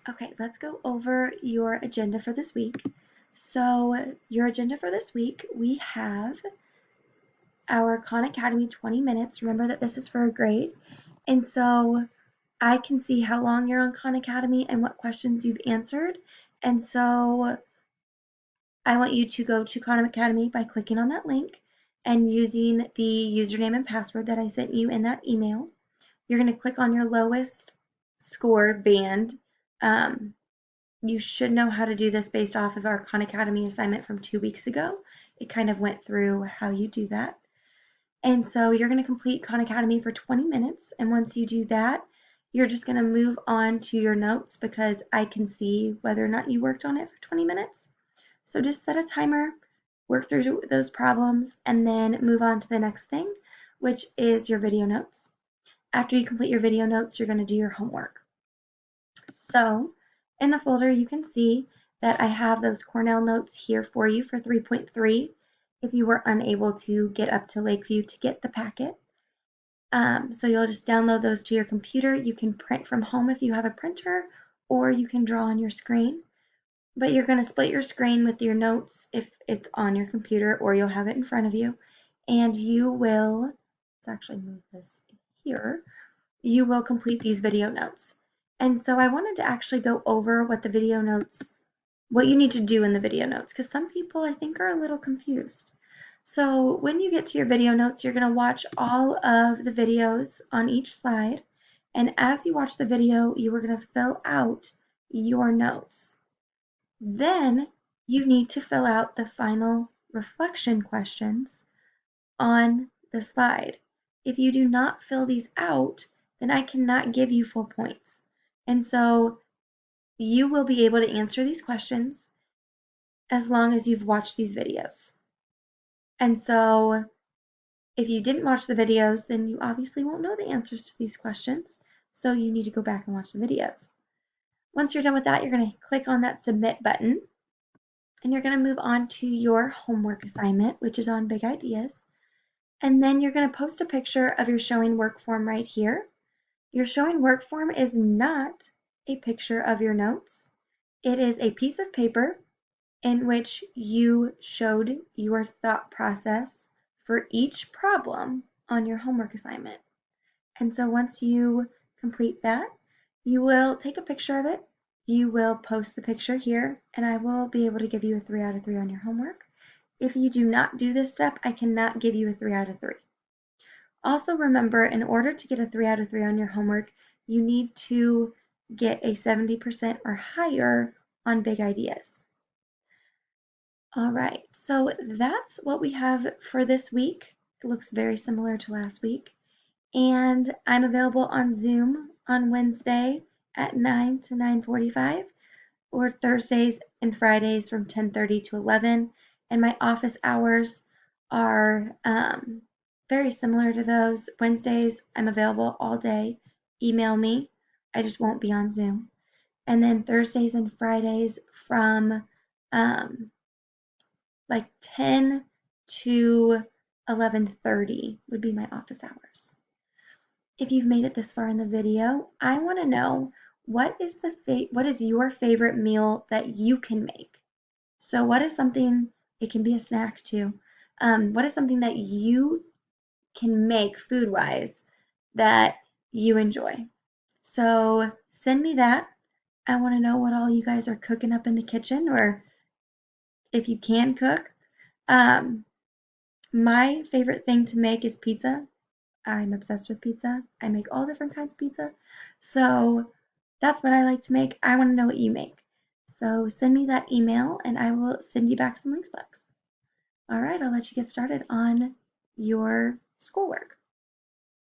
Okay, let's go over your agenda for this week. So your agenda for this week, we have our Khan Academy 20 minutes. Remember that this is for a grade. And so I can see how long you're on Khan Academy and what questions you've answered. And so I want you to go to Khan Academy by clicking on that link and using the username and password that I sent you in that email. You're going to click on your lowest score band. You should know how to do this based off of our Khan Academy assignment from 2 weeks ago. It kind of went through how you do that. And so you're going to complete Khan Academy for 20 minutes. And once you do that, you're just going to move on to your notes because I can see whether or not you worked on it for 20 minutes. So just set a timer, work through those problems, and then move on to the next thing, which is your video notes. After you complete your video notes, you're going to do your homework. So in the folder, you can see that I have those Cornell notes here for you for 3.3 if you were unable to get up to Lakeview to get the packet. So you'll just download those to your computer. You can print from home if you have a printer, or you can draw on your screen. But you're going to split your screen with your notes if it's on your computer, or you'll have it in front of you. And you will, let's actually move this here, you will complete these video notes. And so I wanted to actually go over what the video notes, what you need to do in the video notes, because some people I think are a little confused. So when you get to your video notes, you're going to watch all of the videos on each slide. And as you watch the video, you are going to fill out your notes. Then you need to fill out the final reflection questions on the slide. If you do not fill these out, then I cannot give you full points. And so you will be able to answer these questions as long as you've watched these videos. And so if you didn't watch the videos, then you obviously won't know the answers to these questions. So you need to go back and watch the videos. Once you're done with that, you're going to click on that submit button and you're going to move on to your homework assignment, which is on Big Ideas. And then you're going to post a picture of your showing work form right here. Your showing work form is not a picture of your notes. It is a piece of paper in which you showed your thought process for each problem on your homework assignment. And so once you complete that, you will take a picture of it. You will post the picture here, and I will be able to give you a 3 out of 3 on your homework. If you do not do this step, I cannot give you a 3 out of 3. Also remember, in order to get a 3 out of 3 on your homework, you need to get a 70% or higher on Big Ideas. All right, so that's what we have for this week. It looks very similar to last week. And I'm available on Zoom on Wednesday at 9 to 9:45, or Thursdays and Fridays from 10:30 to 11. And my office hours are very similar to those. Wednesdays, I'm available all day. Email me. I just won't be on Zoom. And then Thursdays and Fridays from like 10 to 11:30 would be my office hours. If you've made it this far in the video, I want to know what is your favorite meal that you can make? So what is something, it can be a snack too. What is something that you can make food-wise that you enjoy? So send me that. I want to know what all you guys are cooking up in the kitchen, or if you can cook. My favorite thing to make is pizza. I'm obsessed with pizza. I make all different kinds of pizza. So that's what I like to make. I want to know what you make. So send me that email and I will send you back some links books. All right, I'll let you get started on your schoolwork.